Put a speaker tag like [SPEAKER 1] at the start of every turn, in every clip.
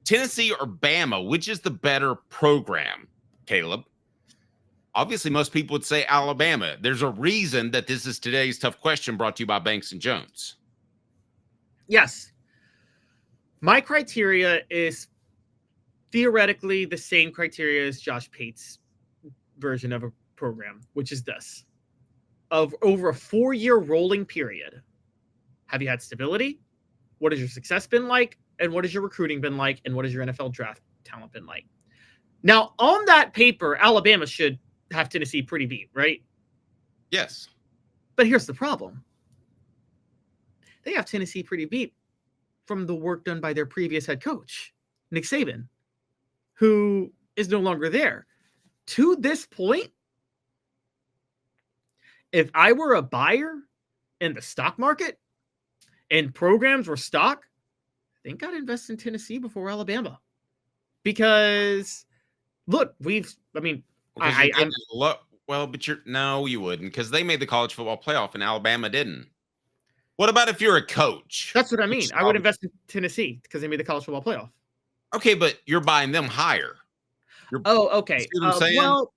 [SPEAKER 1] Tennessee or Bama, which is the better program, Caleb? Obviously, most people would say Alabama. There's a reason that this is today's tough question brought to you by Banks and Jones.
[SPEAKER 2] Yes. My criteria is theoretically the same criteria as Josh Pate's version of a program, which is this. Of over a 4-year rolling period, have you had stability? What has your success been like? And what has your recruiting been like? And what has your NFL draft talent been like? Now, on that paper, Alabama should have Tennessee pretty beat, right?
[SPEAKER 1] Yes.
[SPEAKER 2] But here's the problem. They have Tennessee pretty beat from the work done by their previous head coach, Nick Saban, who is no longer there. To this point, if I were a buyer in the stock market and programs were stock, I think I'd invest in Tennessee before Alabama. Because, look,
[SPEAKER 1] no, you wouldn't, because they made the college football playoff and Alabama didn't. What about if you're a coach?
[SPEAKER 2] That's what I mean. I would invest in Tennessee because they made the college football playoff.
[SPEAKER 1] Okay, but you're buying them higher.
[SPEAKER 2] Okay.
[SPEAKER 1] See what I'm saying?
[SPEAKER 2] Well,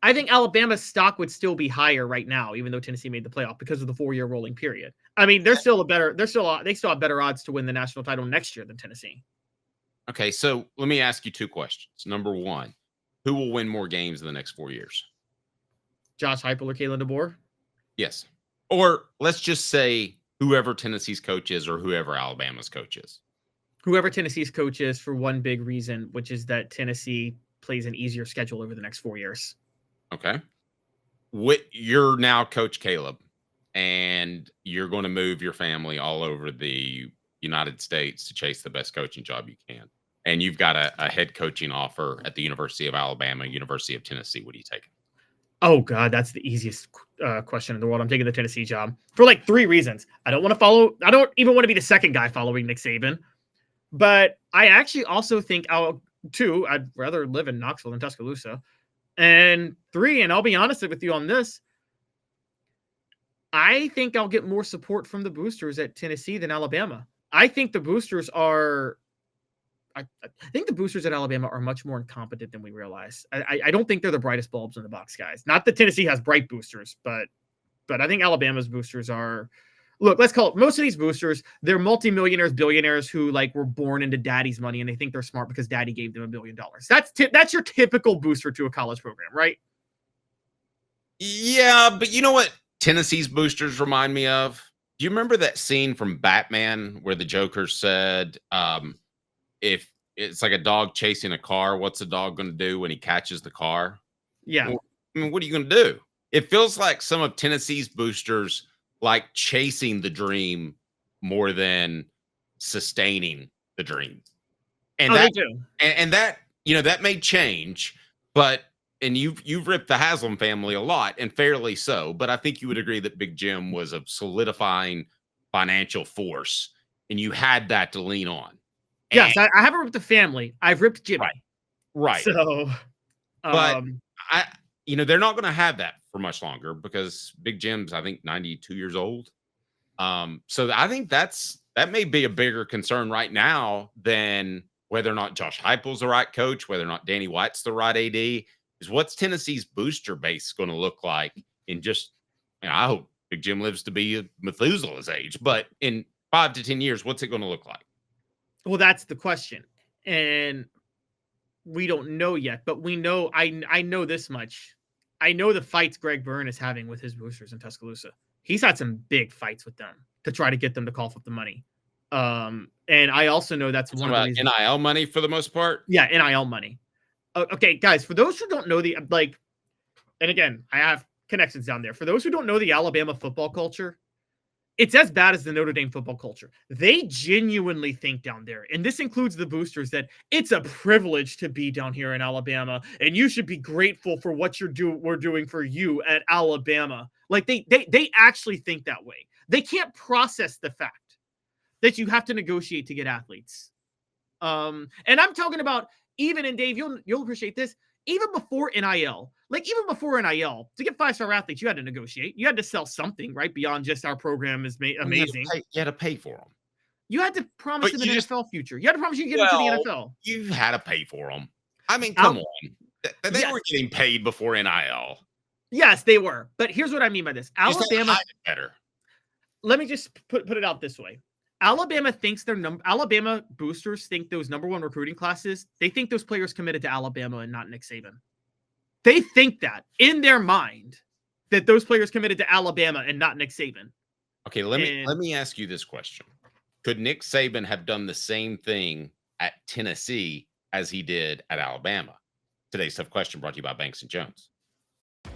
[SPEAKER 2] I think Alabama's stock would still be higher right now, even though Tennessee made the playoff because of the 4-year rolling period. I mean, they still have better odds to win the national title next year than Tennessee.
[SPEAKER 1] Okay, so let me ask you 2 questions. Number 1, who will win more games in the next 4 years?
[SPEAKER 2] Josh Heupel or Kalen DeBoer?
[SPEAKER 1] Yes. Or let's just say whoever Tennessee's coach is or whoever Alabama's coach is.
[SPEAKER 2] Whoever Tennessee's coach is, for one big reason, which is that Tennessee plays an easier schedule over the next 4 years.
[SPEAKER 1] Okay. You're now Coach Caleb, and you're going to move your family all over the United States to chase the best coaching job you can. And you've got a head coaching offer at the University of Alabama, University of Tennessee. What are you taking?
[SPEAKER 2] Oh, God, that's the easiest question in the world. I'm taking the Tennessee job for like 3 reasons. I don't even want to be the second guy following Nick Saban. But I actually also think I'd rather live in Knoxville than Tuscaloosa. And 3, and I'll be honest with you on this, I think I'll get more support from the boosters at Tennessee than Alabama. I think the boosters at Alabama are much more incompetent than we realize. I don't think they're the brightest bulbs in the box, guys. Not that Tennessee has bright boosters, but I think Alabama's boosters are. Look, let's call it most of these boosters. They're multimillionaires, billionaires who were born into daddy's money, and they think they're smart because daddy gave them $1 billion. That's your typical booster to a college program, right?
[SPEAKER 1] Yeah, but you know what Tennessee's boosters remind me of? Do you remember that scene from Batman where the Joker said, if it's like a dog chasing a car, what's the dog going to do when he catches the car?
[SPEAKER 2] Yeah.
[SPEAKER 1] Well, I mean, what are you going to do? It feels like some of Tennessee's boosters like chasing the dream more than sustaining the dream. And
[SPEAKER 2] they do.
[SPEAKER 1] And that, that may change, and you've ripped the Haslam family a lot, and fairly so, but I think you would agree that Big Jim was a solidifying financial force, and you had that to lean on.
[SPEAKER 2] Yes, I haven't ripped the family. I've ripped Jimmy.
[SPEAKER 1] Right.
[SPEAKER 2] So,
[SPEAKER 1] but they're not going to have that for much longer because Big Jim's, I think, 92 years old. So I think that may be a bigger concern right now than whether or not Josh Heupel's the right coach, whether or not Danny White's the right AD. Is what's Tennessee's booster base going to look like in I hope Big Jim lives to be Methuselah's age, but in 5 to 10 years, what's it going to look like?
[SPEAKER 2] Well, that's the question. And we don't know yet, but we know, I know this much. I know the fights Greg Byrne is having with his boosters in Tuscaloosa. He's had some big fights with them to try to get them to cough up the money. And I also know that's one of the reasons.
[SPEAKER 1] NIL money for the most part?
[SPEAKER 2] Yeah, NIL money. Okay, guys, for those who don't know and again, I have connections down there. For those who don't know the Alabama football culture, it's as bad as the Notre Dame football culture. They genuinely think down there, and this includes the boosters, that it's a privilege to be down here in Alabama, and you should be grateful for what we're doing for you at Alabama. They actually think that way. They can't process the fact that you have to negotiate to get athletes. And I'm talking about, even, and Dave, you'll appreciate this, even before NIL. To get 5-star athletes, you had to negotiate. You had to sell something, right? Beyond just our program is amazing.
[SPEAKER 1] You had to pay for them.
[SPEAKER 2] You had to promise
[SPEAKER 1] But
[SPEAKER 2] them an
[SPEAKER 1] you just
[SPEAKER 2] NFL future. You had to promise you get them to the NFL.
[SPEAKER 1] you had to pay for them. I mean, come on. They
[SPEAKER 2] Yes.
[SPEAKER 1] were getting paid before NIL.
[SPEAKER 2] Yes, they were. But here's what I mean by this.
[SPEAKER 1] Just had to
[SPEAKER 2] Alabama,
[SPEAKER 1] hide it better.
[SPEAKER 2] let me just put it out this way. Alabama thinks Alabama boosters think those #1 recruiting classes, they think those players committed to Alabama and not Nick Saban. They think that in their mind that those players committed to Alabama and not Nick Saban.
[SPEAKER 1] Okay, let me ask you this question. Could Nick Saban have done the same thing at Tennessee as he did at Alabama? Today's tough question brought to you by Banks and Jones.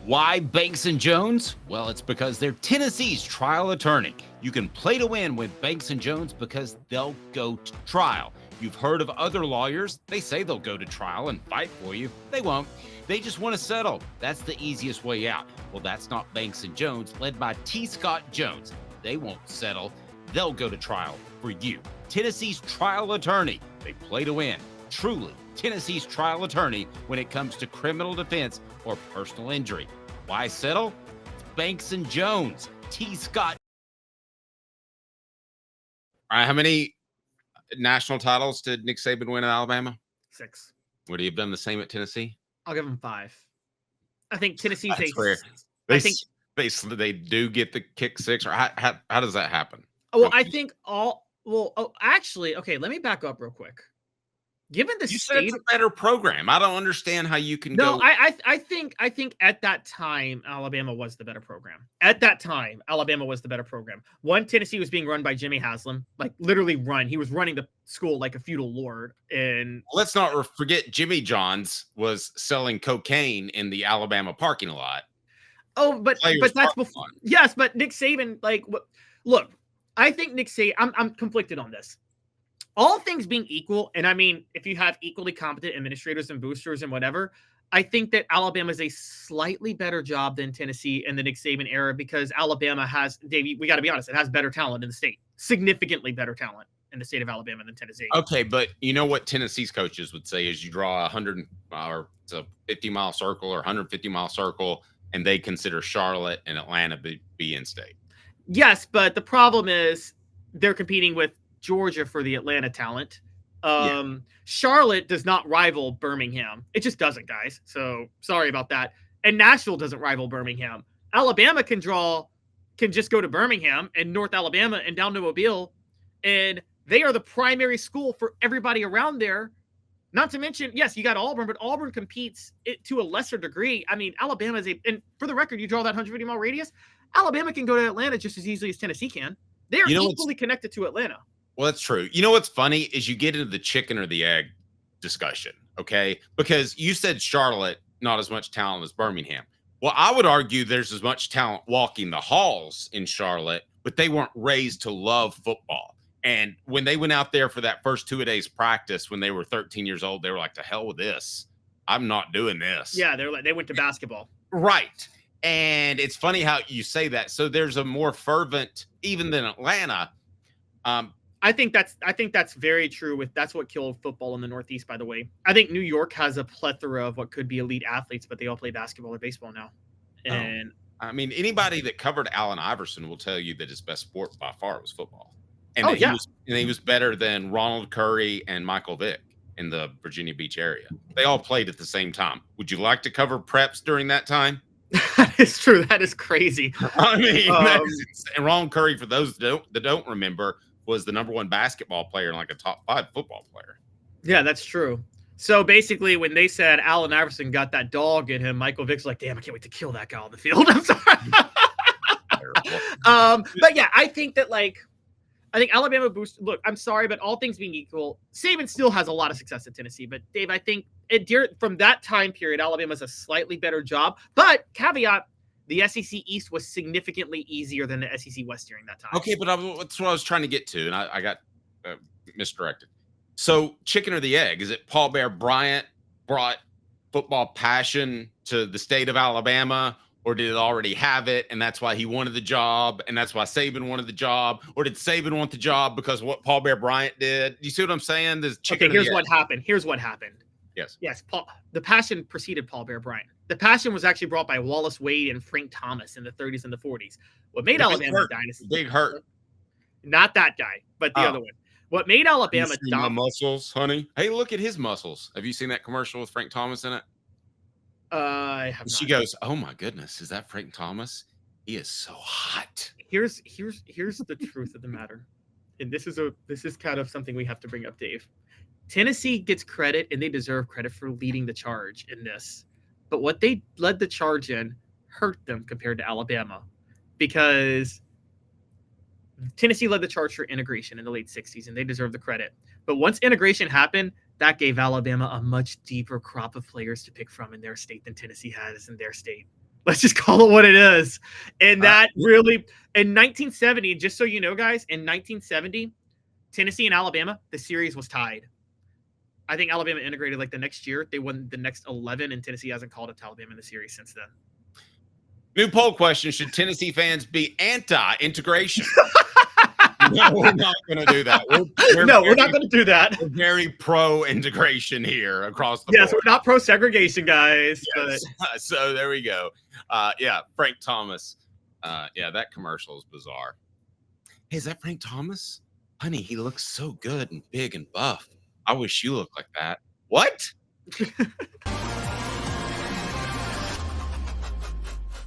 [SPEAKER 1] Why Banks and Jones? Well, it's because they're Tennessee's trial attorney. You can play to win with Banks and Jones because they'll go to trial. You've heard of other lawyers. They say they'll go to trial and fight for you. They won't. They just want to settle. That's the easiest way out. Well, that's not Banks and Jones, led by T. Scott Jones. They won't settle. They'll go to trial for you. Tennessee's trial attorney. They play to win. Truly, Tennessee's trial attorney when it comes to criminal defense or personal injury. Why settle? It's Banks and Jones. T. Scott. All right, how many national titles did Nick Saban win at Alabama?
[SPEAKER 2] 6.
[SPEAKER 1] Would he have done the same at Tennessee?
[SPEAKER 2] I'll give him 5. I think Tennessee's
[SPEAKER 1] That's fair. I think
[SPEAKER 2] basically
[SPEAKER 1] they do get the kick 6, or how does that happen?
[SPEAKER 2] Well, I think actually, okay, let me back up real quick. Given the
[SPEAKER 1] You said it's a better program. I don't understand how you can go.
[SPEAKER 2] No, I think at that time Alabama was the better program. At that time, Alabama was the better program. One, Tennessee was being run by Jimmy Haslam, like literally run. He was running the school like a feudal lord. And
[SPEAKER 1] let's not forget Jimmy Johns was selling cocaine in the Alabama parking lot.
[SPEAKER 2] Oh, but that's before. Yes, but Nick Saban, look, I think Nick Saban. I'm conflicted on this. All things being equal, and I mean, if you have equally competent administrators and boosters and whatever, I think that Alabama is a slightly better job than Tennessee in the Nick Saban era because Alabama has, Davey, we got to be honest, it has better talent in the state, significantly better talent in the state of Alabama than Tennessee.
[SPEAKER 1] Okay, but you know what Tennessee's coaches would say is you draw 100 or it's a 50-mile circle or 150-mile circle, and they consider Charlotte and Atlanta be in state.
[SPEAKER 2] Yes, but the problem is they're competing with Georgia for the Atlanta talent. Charlotte does not rival Birmingham. It just doesn't, guys. So sorry about that. And Nashville doesn't rival Birmingham. Alabama can just go to Birmingham and North Alabama and down to Mobile, and they are the primary school for everybody around there. Not to mention, yes, you got Auburn, but Auburn competes to a lesser degree. I mean, Alabama and for the record, you draw that 150-mile radius, Alabama can go to Atlanta just as easily as Tennessee can. They are equally connected to Atlanta.
[SPEAKER 1] Well, that's true. You know what's funny is you get into the chicken or the egg discussion, okay? Because you said Charlotte, not as much talent as Birmingham. Well, I would argue there's as much talent walking the halls in Charlotte, but they weren't raised to love football. And when they went out there for that first 2 days practice when they were 13 years old, they were like, to hell with this. I'm not doing this.
[SPEAKER 2] Yeah, they went to basketball.
[SPEAKER 1] Right. And it's funny how you say that. So there's a more fervent, even than Atlanta.
[SPEAKER 2] I think that's very true. That's what killed football in the Northeast, by the way. I think New York has a plethora of what could be elite athletes, but they all play basketball or baseball now. And
[SPEAKER 1] I mean, anybody that covered Allen Iverson will tell you that his best sport by far was football. And he was better than Ronald Curry and Michael Vick in the Virginia Beach area. They all played at the same time. Would you like to cover preps during that time?
[SPEAKER 2] That is true. That is crazy.
[SPEAKER 1] I mean, and Ronald Curry, for those that don't remember, was the #1 basketball player and like a top 5 football player.
[SPEAKER 2] Yeah, that's true. So basically, when they said Allen Iverson got that dog in him, Michael Vick's like, damn, I can't wait to kill that guy on the field. I'm sorry. But yeah, I think Alabama boost. Look, I'm sorry, but all things being equal, Saban still has a lot of success at Tennessee. But Dave, I think from that time period, Alabama's a slightly better job. But caveat, the SEC East was significantly easier than the SEC West during that time.
[SPEAKER 1] Okay, but that's what I was trying to get to, and I got misdirected. So, chicken or the egg? Is it Paul Bear Bryant brought football passion to the state of Alabama, or did it already have it, and that's why he wanted the job, and that's why Saban wanted the job, or did Saban want the job because of what Paul Bear Bryant did? You see what I'm saying?
[SPEAKER 2] Here's what happened. Yes, the passion preceded Paul Bear Bryant. The passion was actually brought by Wallace Wade and Frank Thomas in the 30s and the 40s. What made Alabama a dynasty?
[SPEAKER 1] Big hurt.
[SPEAKER 2] Not that guy, but the
[SPEAKER 1] Oh,
[SPEAKER 2] other one. What made
[SPEAKER 1] you
[SPEAKER 2] Alabama
[SPEAKER 1] see my muscles, honey? Hey, look at his muscles. Have you seen that commercial with Frank Thomas in it?
[SPEAKER 2] I have
[SPEAKER 1] And she
[SPEAKER 2] not.
[SPEAKER 1] goes, "Oh my goodness, is that Frank Thomas? He is so hot."
[SPEAKER 2] Here's the truth of the matter, and this is kind of something we have to bring up, Dave. Tennessee gets credit, and they deserve credit for leading the charge in this. But what they led the charge in hurt them compared to Alabama, because Tennessee led the charge for integration in the late 60s, and they deserve the credit. But once integration happened, that gave Alabama a much deeper crop of players to pick from in their state than Tennessee has in their state. Let's just call it what it is. And that really, in 1970, just so you know, guys, in 1970, Tennessee and Alabama, the series was tied. I think Alabama integrated like the next year. They won the next 11, and Tennessee hasn't called it to Alabama in the series since then.
[SPEAKER 1] New poll question: should Tennessee fans be anti-integration? No, we're not going to do that.
[SPEAKER 2] We're not going to do that.
[SPEAKER 1] We're very pro-integration here across the board.
[SPEAKER 2] Yes, we're not pro-segregation, guys.
[SPEAKER 1] Yes. But so there we go. Yeah, Frank Thomas. Yeah, that commercial is bizarre. Hey, is that Frank Thomas? Honey, he looks so good and big and buff. I wish you looked like that. What?